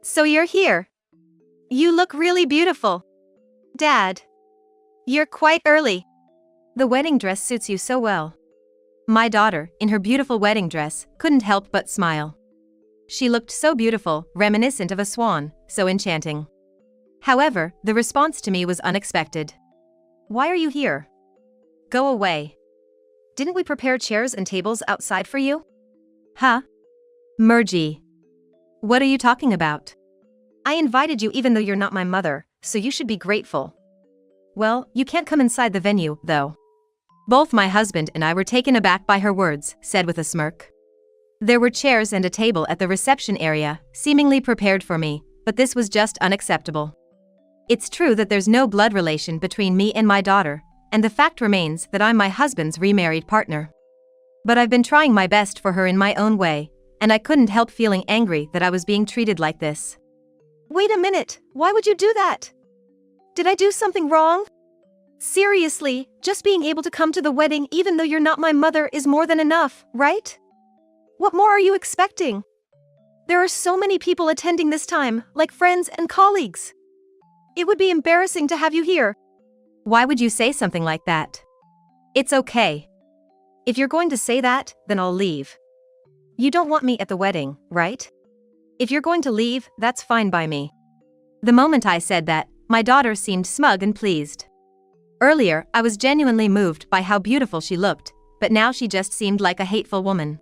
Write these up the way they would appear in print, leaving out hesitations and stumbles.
So you're here. You look really beautiful. Dad. You're quite early. The wedding dress suits you so well. My daughter, in her beautiful wedding dress, couldn't help but smile. She looked so beautiful, reminiscent of a swan, so enchanting. However, the response to me was unexpected. Why are you here? Go away. Didn't we prepare chairs and tables outside for you? Huh? Murji. What are you talking about? I invited you even though you're not my mother, so you should be grateful. Well, you can't come inside the venue, though. Both my husband and I were taken aback by her words, said with a smirk. There were chairs and a table at the reception area, seemingly prepared for me, but this was just unacceptable. It's true that there's no blood relation between me and my daughter, and the fact remains that I'm my husband's remarried partner. But I've been trying my best for her in my own way, and I couldn't help feeling angry that I was being treated like this. Wait a minute, why would you do that? Did I do something wrong? Seriously, just being able to come to the wedding even though you're not my mother is more than enough, right? What more are you expecting? There are so many people attending this time, like friends and colleagues. It would be embarrassing to have you here. Why would you say something like that? It's okay. If you're going to say that, then I'll leave. You don't want me at the wedding, right? If you're going to leave, that's fine by me. The moment I said that, my daughter seemed smug and pleased. Earlier, I was genuinely moved by how beautiful she looked, but now she just seemed like a hateful woman.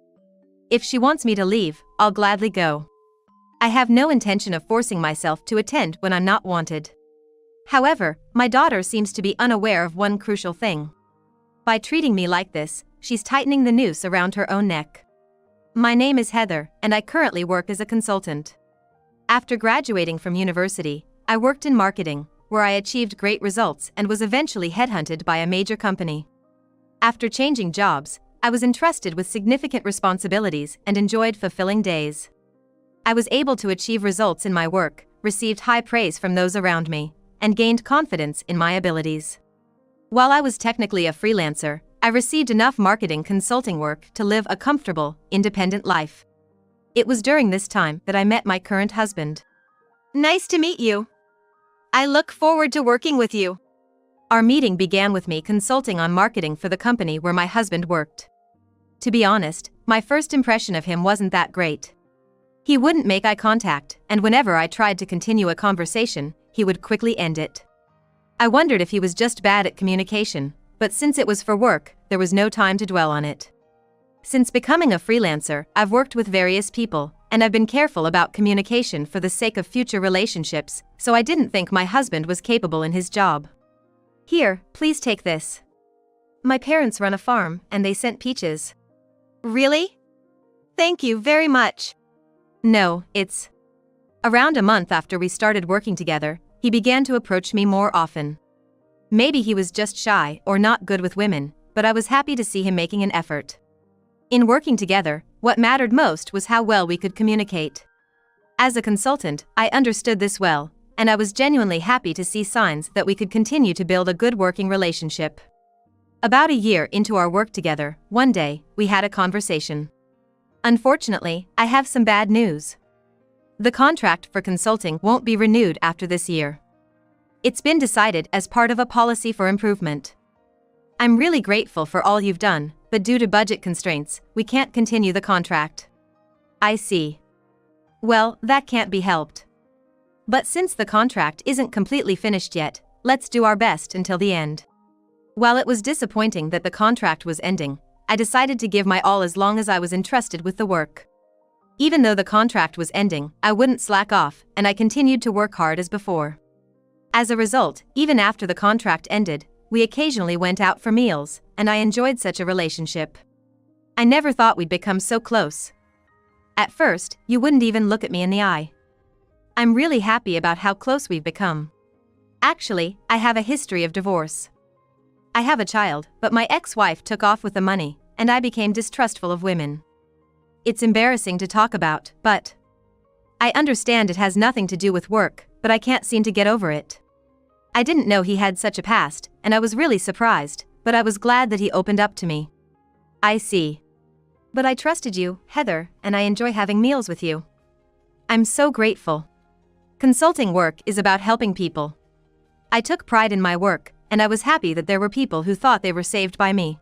If she wants me to leave, I'll gladly go. I have no intention of forcing myself to attend when I'm not wanted. However, my daughter seems to be unaware of one crucial thing. By treating me like this, she's tightening the noose around her own neck. My name is Heather, and I currently work as a consultant. After graduating from university, I worked in marketing, where I achieved great results and was eventually headhunted by a major company. After changing jobs, I was entrusted with significant responsibilities and enjoyed fulfilling days. I was able to achieve results in my work, received high praise from those around me, and gained confidence in my abilities. While I was technically a freelancer, I received enough marketing consulting work to live a comfortable, independent life. It was during this time that I met my current husband. Nice to meet you. I look forward to working with you. Our meeting began with me consulting on marketing for the company where my husband worked. To be honest, my first impression of him wasn't that great. He wouldn't make eye contact, and whenever I tried to continue a conversation, he would quickly end it. I wondered if he was just bad at communication, but since it was for work, there was no time to dwell on it. Since becoming a freelancer, I've worked with various people, and I've been careful about communication for the sake of future relationships, so I didn't think my husband was capable in his job. Here, please take this. My parents run a farm, and they sent peaches. Really? Thank you very much. No, it's... Around a month after we started working together, he began to approach me more often. Maybe he was just shy or not good with women, but I was happy to see him making an effort. In working together, what mattered most was how well we could communicate. As a consultant, I understood this well, and I was genuinely happy to see signs that we could continue to build a good working relationship. About a year into our work together, one day, we had a conversation. Unfortunately, I have some bad news. The contract for consulting won't be renewed after this year. It's been decided as part of a policy for improvement. I'm really grateful for all you've done, but due to budget constraints, we can't continue the contract. I see. Well, that can't be helped. But since the contract isn't completely finished yet, let's do our best until the end. While it was disappointing that the contract was ending, I decided to give my all as long as I was entrusted with the work. Even though the contract was ending, I wouldn't slack off, and I continued to work hard as before. As a result, even after the contract ended, we occasionally went out for meals, and I enjoyed such a relationship. I never thought we'd become so close. At first, you wouldn't even look at me in the eye. I'm really happy about how close we've become. Actually, I have a history of divorce. I have a child, but my ex-wife took off with the money, and I became distrustful of women. It's embarrassing to talk about, but I understand it has nothing to do with work, but I can't seem to get over it. I didn't know he had such a past, and I was really surprised, but I was glad that he opened up to me. I see. But I trusted you, Heather, and I enjoy having meals with you. I'm so grateful. Consulting work is about helping people. I took pride in my work, and I was happy that there were people who thought they were saved by me.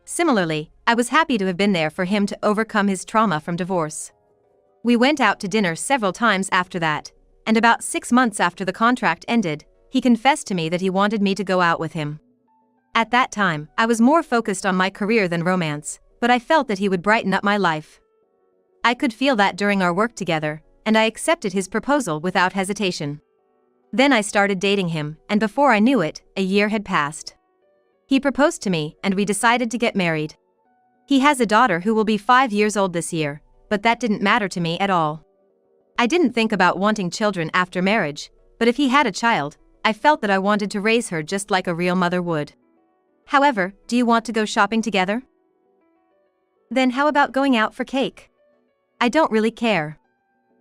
Similarly, I was happy to have been there for him to overcome his trauma from divorce. We went out to dinner several times after that, and about 6 months after the contract ended, he confessed to me that he wanted me to go out with him. At that time, I was more focused on my career than romance, but I felt that he would brighten up my life. I could feel that during our work together, and I accepted his proposal without hesitation. Then I started dating him, and before I knew it, a year had passed. He proposed to me, and we decided to get married. He has a daughter who will be 5 years old this year, but that didn't matter to me at all. I didn't think about wanting children after marriage, but if he had a child, I felt that I wanted to raise her just like a real mother would. However, do you want to go shopping together? Then how about going out for cake? I don't really care.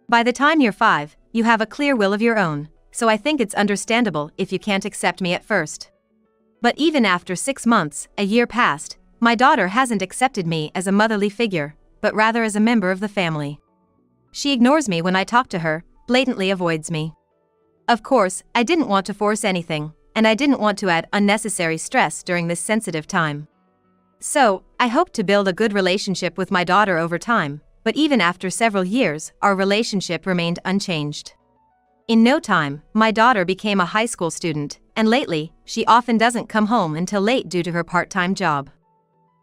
By the time you're 5, you have a clear will of your own, so I think it's understandable if you can't accept me at first. But even after 6 months, a year passed, my daughter hasn't accepted me as a motherly figure, but rather as a member of the family. She ignores me when I talk to her, blatantly avoids me. Of course, I didn't want to force anything, and I didn't want to add unnecessary stress during this sensitive time. So, I hoped to build a good relationship with my daughter over time, but even after several years, our relationship remained unchanged. In no time, my daughter became a high school student, and lately, she often doesn't come home until late due to her part-time job.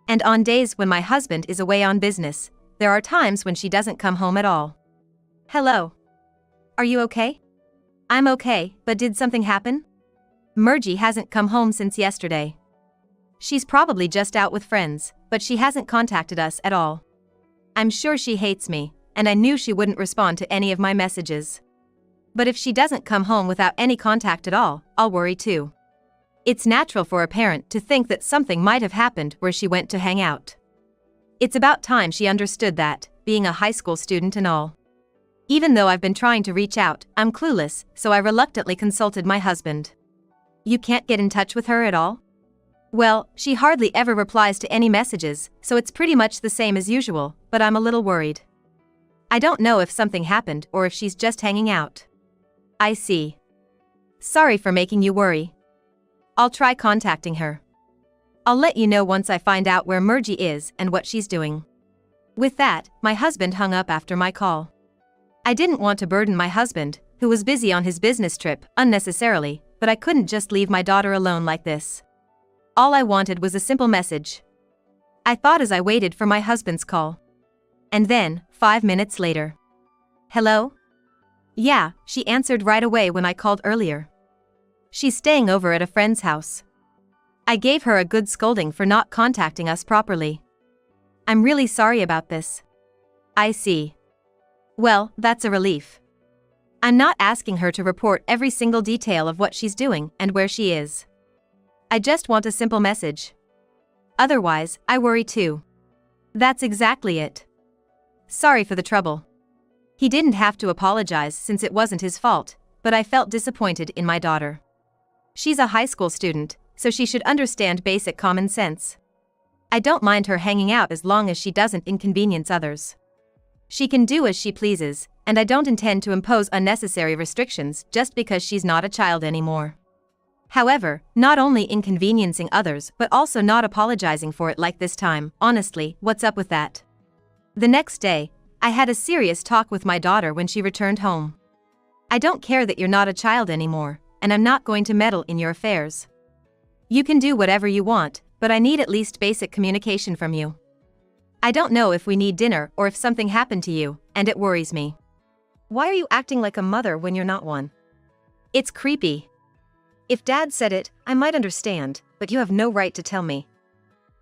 And on days when my husband is away on business, there are times when she doesn't come home at all. Hello. Are you okay? I'm okay, but did something happen? Murgy hasn't come home since yesterday. She's probably just out with friends, but she hasn't contacted us at all. I'm sure she hates me, and I knew she wouldn't respond to any of my messages. But if she doesn't come home without any contact at all, I'll worry too. It's natural for a parent to think that something might have happened where she went to hang out. It's about time she understood that, being a high school student and all. Even though I've been trying to reach out, I'm clueless, so I reluctantly consulted my husband. You can't get in touch with her at all? Well, she hardly ever replies to any messages, so it's pretty much the same as usual, but I'm a little worried. I don't know if something happened or if she's just hanging out. I see. Sorry for making you worry. I'll try contacting her. I'll let you know once I find out where Murgy is and what she's doing. With that, my husband hung up after my call. I didn't want to burden my husband, who was busy on his business trip, unnecessarily, but I couldn't just leave my daughter alone like this. All I wanted was a simple message. I thought as I waited for my husband's call. And then, 5 minutes later. Hello? Yeah, she answered right away when I called earlier. She's staying over at a friend's house. I gave her a good scolding for not contacting us properly. I'm really sorry about this. I see. Well, that's a relief. I'm not asking her to report every single detail of what she's doing and where she is. I just want a simple message. Otherwise, I worry too. That's exactly it. Sorry for the trouble. He didn't have to apologize since it wasn't his fault, but I felt disappointed in my daughter. She's a high school student, so she should understand basic common sense. I don't mind her hanging out as long as she doesn't inconvenience others. She can do as she pleases, and I don't intend to impose unnecessary restrictions just because she's not a child anymore. However, not only inconveniencing others but also not apologizing for it like this time, honestly, what's up with that? The next day, I had a serious talk with my daughter when she returned home. I don't care that you're not a child anymore, and I'm not going to meddle in your affairs. You can do whatever you want, but I need at least basic communication from you. I don't know if we need dinner or if something happened to you, and it worries me. Why are you acting like a mother when you're not one? It's creepy. If Dad said it, I might understand, but you have no right to tell me.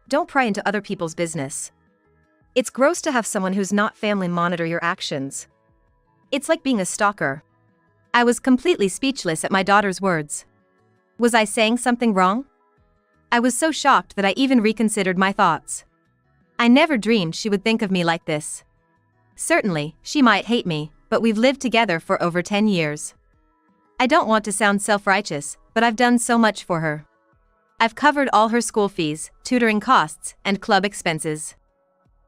Don't pry into other people's business. It's gross to have someone who's not family monitor your actions. It's like being a stalker. I was completely speechless at my daughter's words. Was I saying something wrong? I was so shocked that I even reconsidered my thoughts. I never dreamed she would think of me like this. Certainly, she might hate me, but we've lived together for over 10 years. I don't want to sound self-righteous, but I've done so much for her. I've covered all her school fees, tutoring costs, and club expenses.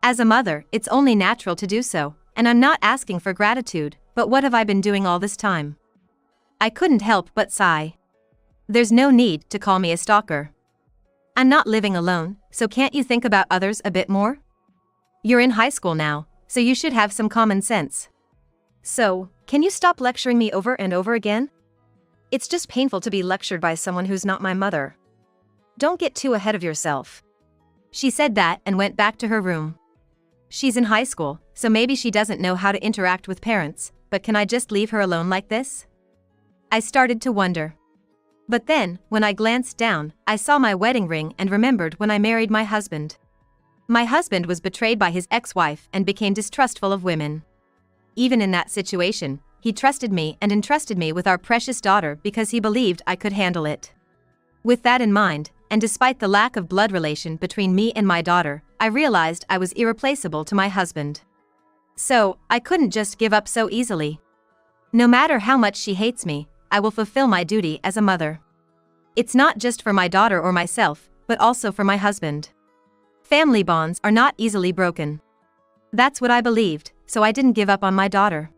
As a mother, it's only natural to do so, and I'm not asking for gratitude, but what have I been doing all this time? I couldn't help but sigh. There's no need to call me a stalker. I'm not living alone, so can't you think about others a bit more? You're in high school now, so you should have some common sense. So, can you stop lecturing me over and over again? It's just painful to be lectured by someone who's not my mother. Don't get too ahead of yourself. She said that and went back to her room. She's in high school, so maybe she doesn't know how to interact with parents, but can I just leave her alone like this? I started to wonder. But then, when I glanced down, I saw my wedding ring and remembered when I married my husband. My husband was betrayed by his ex-wife and became distrustful of women. Even in that situation, he trusted me and entrusted me with our precious daughter because he believed I could handle it. With that in mind, and despite the lack of blood relation between me and my daughter, I realized I was irreplaceable to my husband. So, I couldn't just give up so easily. No matter how much she hates me, I will fulfill my duty as a mother. It's not just for my daughter or myself, but also for my husband. Family bonds are not easily broken. That's what I believed, so I didn't give up on my daughter.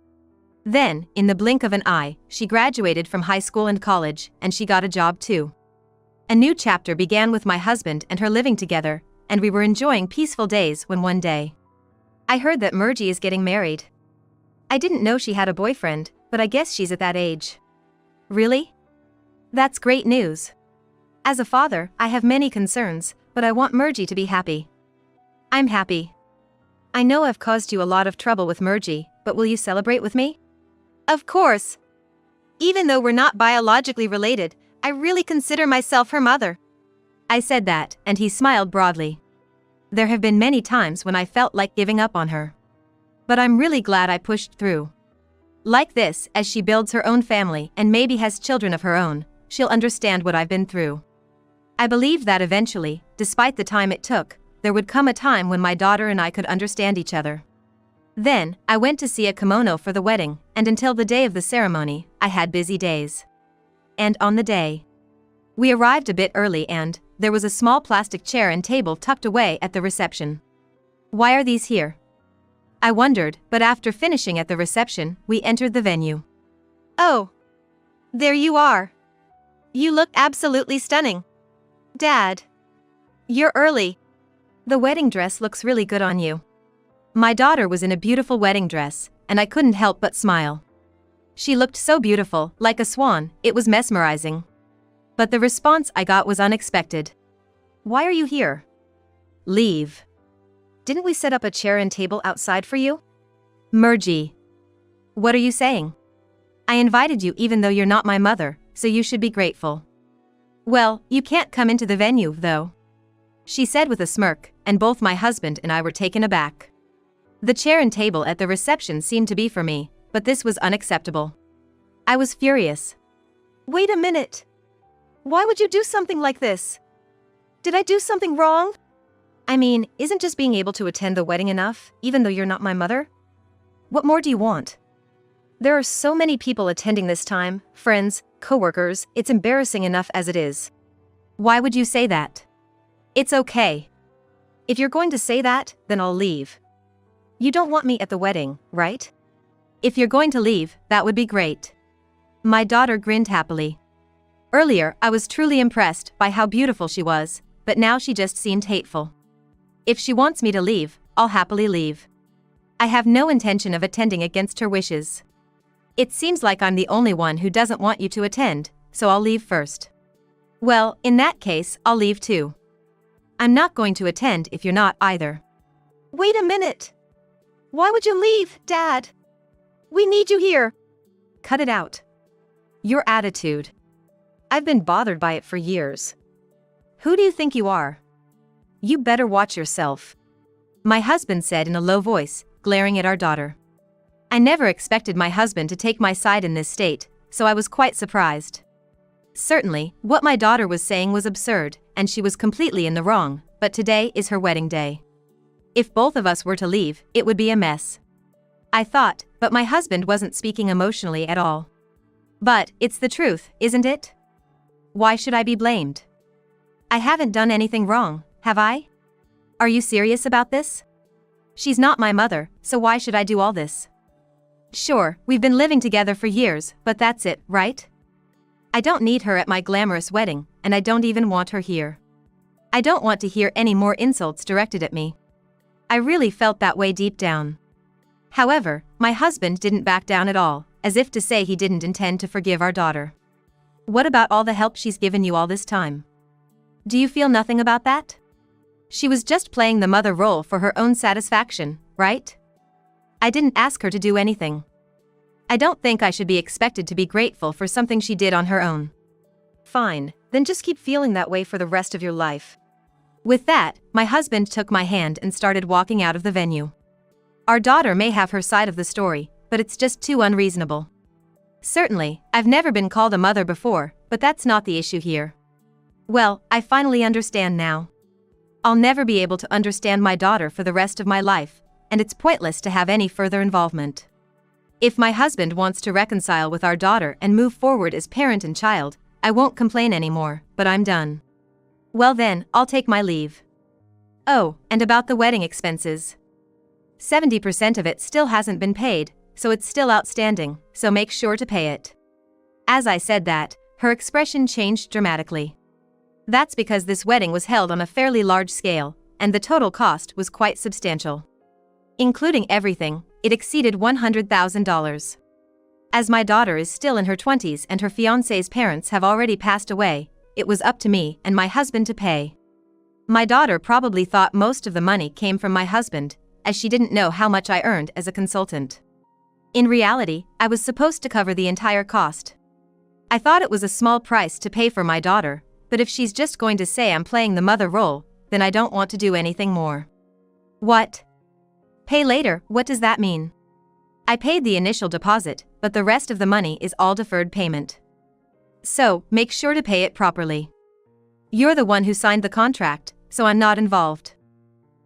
Then, in the blink of an eye, she graduated from high school and college, and she got a job too. A new chapter began with my husband and her living together, and we were enjoying peaceful days when one day I heard that Murji is getting married. I didn't know she had a boyfriend, but I guess she's at that age. Really? That's great news. As a father, I have many concerns, but I want Murji to be happy. I'm happy. I know I've caused you a lot of trouble with Murji, but will you celebrate with me? Of course. Even though we're not biologically related, I really consider myself her mother. I said that, and he smiled broadly. There have been many times when I felt like giving up on her. But I'm really glad I pushed through. Like this, as she builds her own family and maybe has children of her own, she'll understand what I've been through. I believed that eventually, despite the time it took, there would come a time when my daughter and I could understand each other. Then, I went to see a kimono for the wedding, and until the day of the ceremony, I had busy days. And on the day, we arrived a bit early and there was a small plastic chair and table tucked away at the reception. Why are these here? I wondered, but after finishing at the reception, we entered the venue. Oh! There you are! You look absolutely stunning. Dad! You're early. The wedding dress looks really good on you. My daughter was in a beautiful wedding dress, and I couldn't help but smile. She looked so beautiful, like a swan, it was mesmerizing. But the response I got was unexpected. Why are you here? Leave. Didn't we set up a chair and table outside for you? Murji. What are you saying? I invited you even though you're not my mother, so you should be grateful. Well, you can't come into the venue, though. She said with a smirk, and both my husband and I were taken aback. The chair and table at the reception seemed to be for me, but this was unacceptable. I was furious. Wait a minute. Why would you do something like this? Did I do something wrong? I mean, isn't just being able to attend the wedding enough, even though you're not my mother? What more do you want? There are so many people attending this time, friends, coworkers, it's embarrassing enough as it is. Why would you say that? It's okay. If you're going to say that, then I'll leave. You don't want me at the wedding, right? If you're going to leave, that would be great. My daughter grinned happily. Earlier, I was truly impressed by how beautiful she was, but now she just seemed hateful. If she wants me to leave, I'll happily leave. I have no intention of attending against her wishes. It seems like I'm the only one who doesn't want you to attend, so I'll leave first. Well, in that case, I'll leave too. I'm not going to attend if you're not either. Wait a minute. Why would you leave, Dad? We need you here. Cut it out. Your attitude. I've been bothered by it for years. Who do you think you are? You better watch yourself. My husband said in a low voice, glaring at our daughter. I never expected my husband to take my side in this state, so I was quite surprised. Certainly, what my daughter was saying was absurd, and she was completely in the wrong, but today is her wedding day. If both of us were to leave, it would be a mess. I thought, but my husband wasn't speaking emotionally at all. But, it's the truth, isn't it? Why should I be blamed? I haven't done anything wrong, have I? Are you serious about this? She's not my mother, so why should I do all this? Sure, we've been living together for years, but that's it, right? I don't need her at my glamorous wedding, and I don't even want her here. I don't want to hear any more insults directed at me. I really felt that way deep down. However, my husband didn't back down at all, as if to say he didn't intend to forgive our daughter. What about all the help she's given you all this time? Do you feel nothing about that? She was just playing the mother role for her own satisfaction, right? I didn't ask her to do anything. I don't think I should be expected to be grateful for something she did on her own. Fine, then just keep feeling that way for the rest of your life. With that, my husband took my hand and started walking out of the venue. Our daughter may have her side of the story, but it's just too unreasonable. Certainly, I've never been called a mother before, but that's not the issue here. Well, I finally understand now. I'll never be able to understand my daughter for the rest of my life, and it's pointless to have any further involvement. If my husband wants to reconcile with our daughter and move forward as parent and child, I won't complain anymore, but I'm done. Well then, I'll take my leave. Oh, and about the wedding expenses. 70% of it still hasn't been paid, so it's still outstanding, so make sure to pay it. As I said that, her expression changed dramatically. That's because this wedding was held on a fairly large scale, and the total cost was quite substantial. Including everything, it exceeded $100,000. As my daughter is still in her 20s and her fiancé's parents have already passed away, it was up to me and my husband to pay. My daughter probably thought most of the money came from my husband, as she didn't know how much I earned as a consultant. In reality, I was supposed to cover the entire cost. I thought it was a small price to pay for my daughter, but if she's just going to say I'm playing the mother role, then I don't want to do anything more. What? Pay later, what does that mean? I paid the initial deposit, but the rest of the money is all deferred payment. So, make sure to pay it properly. You're the one who signed the contract, so I'm not involved.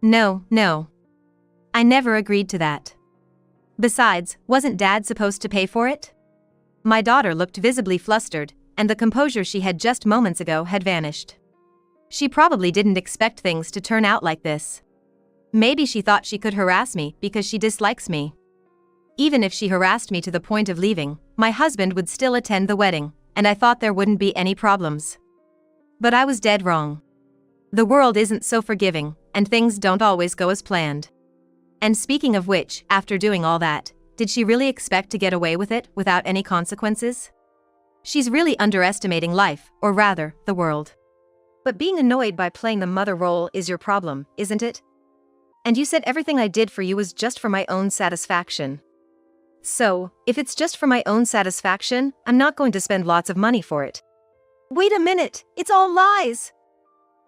No. I never agreed to that. Besides, wasn't Dad supposed to pay for it? My daughter looked visibly flustered, and the composure she had just moments ago had vanished. She probably didn't expect things to turn out like this. Maybe she thought she could harass me because she dislikes me. Even if she harassed me to the point of leaving, my husband would still attend the wedding, and I thought there wouldn't be any problems. But I was dead wrong. The world isn't so forgiving, and things don't always go as planned. And speaking of which, after doing all that, did she really expect to get away with it without any consequences? She's really underestimating life, or rather, the world. But being annoyed by playing the mother role is your problem, isn't it? And you said everything I did for you was just for my own satisfaction. So, if it's just for my own satisfaction, I'm not going to spend lots of money for it. Wait a minute, it's all lies!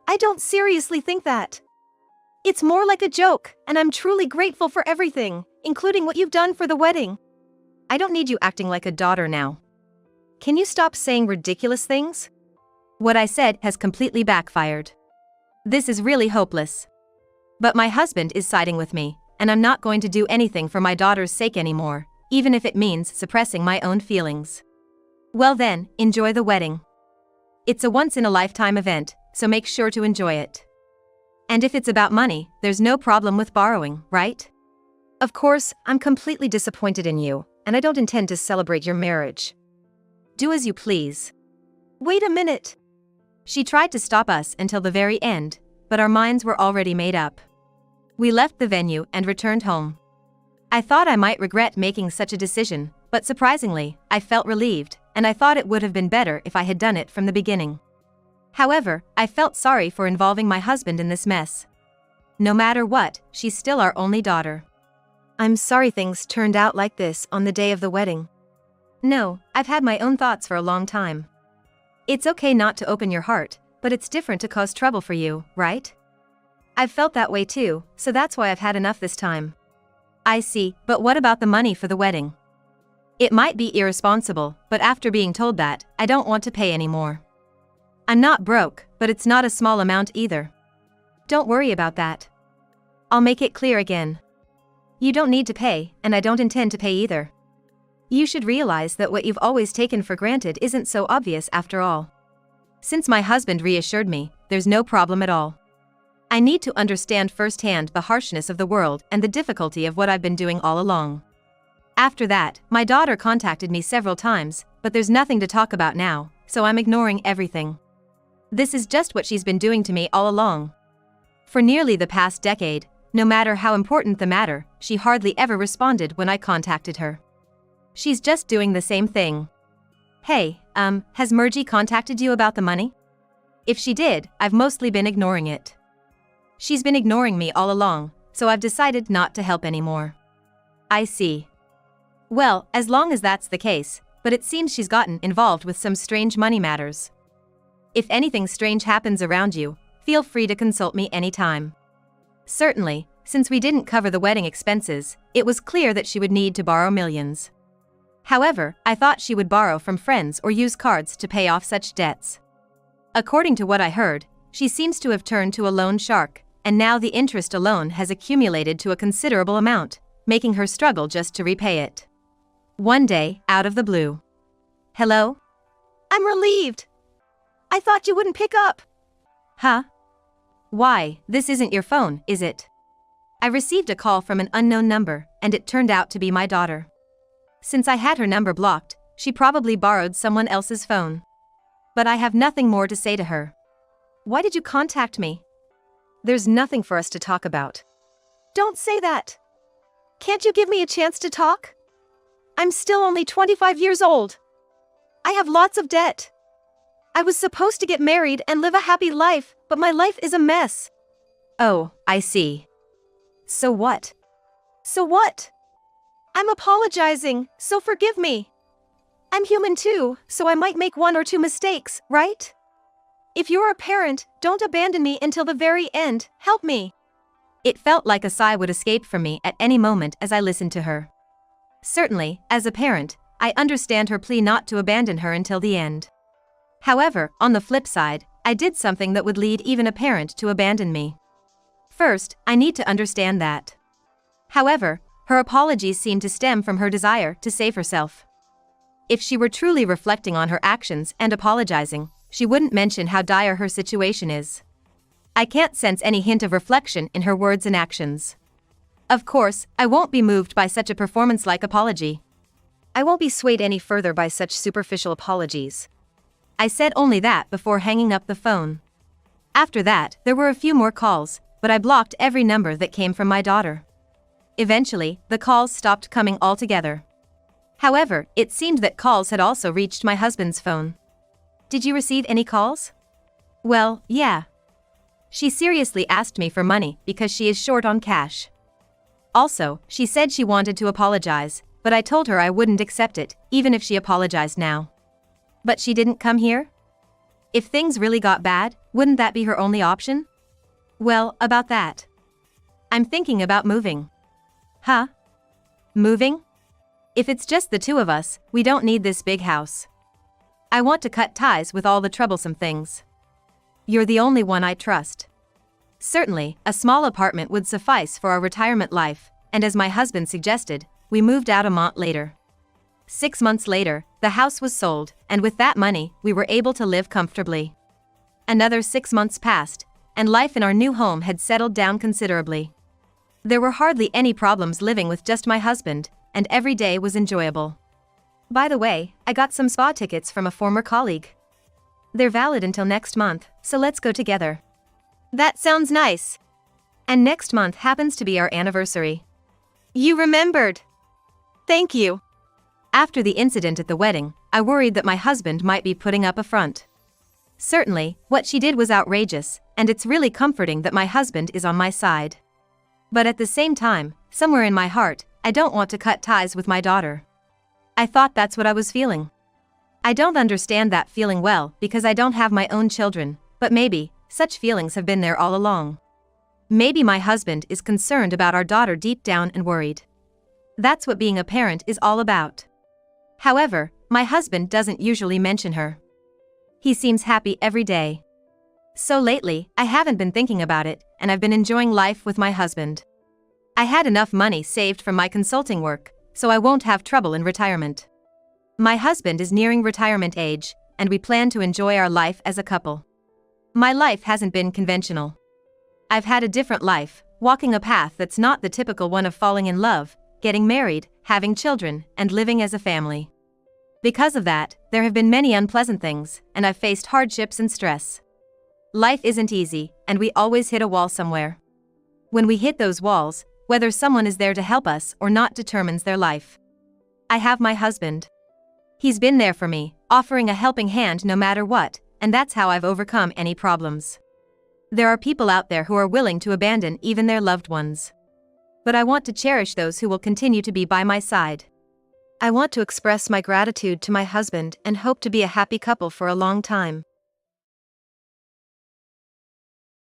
I don't seriously think that. It's more like a joke, and I'm truly grateful for everything, including what you've done for the wedding. I don't need you acting like a daughter now. Can you stop saying ridiculous things? What I said has completely backfired. This is really hopeless. But my husband is siding with me, and I'm not going to do anything for my daughter's sake anymore, even if it means suppressing my own feelings. Well then, enjoy the wedding. It's a once-in-a-lifetime event, so make sure to enjoy it. And if it's about money, there's no problem with borrowing, right? Of course, I'm completely disappointed in you, and I don't intend to celebrate your marriage. Do as you please. Wait a minute. She tried to stop us until the very end, but our minds were already made up. We left the venue and returned home. I thought I might regret making such a decision, but surprisingly, I felt relieved, and I thought it would have been better if I had done it from the beginning. However, I felt sorry for involving my husband in this mess. No matter what, she's still our only daughter. I'm sorry things turned out like this on the day of the wedding. No, I've had my own thoughts for a long time. It's okay not to open your heart, but it's different to cause trouble for you, right? I've felt that way too, so that's why I've had enough this time. I see, but what about the money for the wedding? It might be irresponsible, but after being told that, I don't want to pay anymore. I'm not broke, but it's not a small amount either. Don't worry about that. I'll make it clear again. You don't need to pay, and I don't intend to pay either. You should realize that what you've always taken for granted isn't so obvious after all. Since my husband reassured me, there's no problem at all. I need to understand firsthand the harshness of the world and the difficulty of what I've been doing all along. After that, my daughter contacted me several times, but there's nothing to talk about now, so I'm ignoring everything. This is just what she's been doing to me all along. For nearly the past decade, no matter how important the matter, she hardly ever responded when I contacted her. She's just doing the same thing. Hey, has Murgy contacted you about the money? If she did, I've mostly been ignoring it. She's been ignoring me all along, so I've decided not to help anymore. I see. Well, as long as that's the case, but it seems she's gotten involved with some strange money matters. If anything strange happens around you, feel free to consult me anytime. Certainly, since we didn't cover the wedding expenses, it was clear that she would need to borrow millions. However, I thought she would borrow from friends or use cards to pay off such debts. According to what I heard, she seems to have turned to a loan shark, and now the interest alone has accumulated to a considerable amount, making her struggle just to repay it. One day, out of the blue. Hello? I'm relieved. I thought you wouldn't pick up. Huh? Why, this isn't your phone, is it? I received a call from an unknown number, and it turned out to be my daughter. Since I had her number blocked, she probably borrowed someone else's phone. But I have nothing more to say to her. Why did you contact me? There's nothing for us to talk about. Don't say that. Can't you give me a chance to talk? I'm still only 25 years old. I have lots of debt. I was supposed to get married and live a happy life, but my life is a mess. Oh, I see. So what? So what? I'm apologizing, so forgive me. I'm human too, so I might make one or two mistakes, right? If you're a parent, don't abandon me until the very end, help me. It felt like a sigh would escape from me at any moment as I listened to her. Certainly, as a parent, I understand her plea not to abandon her until the end. However, on the flip side, I did something that would lead even a parent to abandon me. First, I need to understand that. However, her apologies seem to stem from her desire to save herself. If she were truly reflecting on her actions and apologizing, she wouldn't mention how dire her situation is. I can't sense any hint of reflection in her words and actions. Of course, I won't be moved by such a performance-like apology. I won't be swayed any further by such superficial apologies. I said only that before hanging up the phone. After that, there were a few more calls, but I blocked every number that came from my daughter. Eventually, the calls stopped coming altogether. However, it seemed that calls had also reached my husband's phone. Did you receive any calls? Well, yeah. She seriously asked me for money because she is short on cash. Also, she said she wanted to apologize, but I told her I wouldn't accept it, even if she apologized now. But she didn't come here? If things really got bad, wouldn't that be her only option? Well, about that. I'm thinking about moving. Huh? Moving? If it's just the two of us, we don't need this big house. I want to cut ties with all the troublesome things. You're the only one I trust. Certainly, a small apartment would suffice for our retirement life, and as my husband suggested, we moved out a month later. 6 months later, the house was sold, and with that money, we were able to live comfortably. Another 6 months passed, and life in our new home had settled down considerably. There were hardly any problems living with just my husband, and every day was enjoyable. By the way, I got some spa tickets from a former colleague. They're valid until next month, so let's go together. That sounds nice. And next month happens to be our anniversary. You remembered. Thank you. After the incident at the wedding, I worried that my husband might be putting up a front. Certainly, what she did was outrageous, and it's really comforting that my husband is on my side. But at the same time, somewhere in my heart, I don't want to cut ties with my daughter. I thought that's what I was feeling. I don't understand that feeling well because I don't have my own children, but maybe, such feelings have been there all along. Maybe my husband is concerned about our daughter deep down and worried. That's what being a parent is all about. However, my husband doesn't usually mention her. He seems happy every day. So lately, I haven't been thinking about it, and I've been enjoying life with my husband. I had enough money saved from my consulting work, so I won't have trouble in retirement. My husband is nearing retirement age, and we plan to enjoy our life as a couple. My life hasn't been conventional. I've had a different life, walking a path that's not the typical one of falling in love, getting married, having children, and living as a family. Because of that, there have been many unpleasant things, and I've faced hardships and stress. Life isn't easy, and we always hit a wall somewhere. When we hit those walls, whether someone is there to help us or not determines their life. I have my husband. He's been there for me, offering a helping hand no matter what, and that's how I've overcome any problems. There are people out there who are willing to abandon even their loved ones. But I want to cherish those who will continue to be by my side. I want to express my gratitude to my husband and hope to be a happy couple for a long time.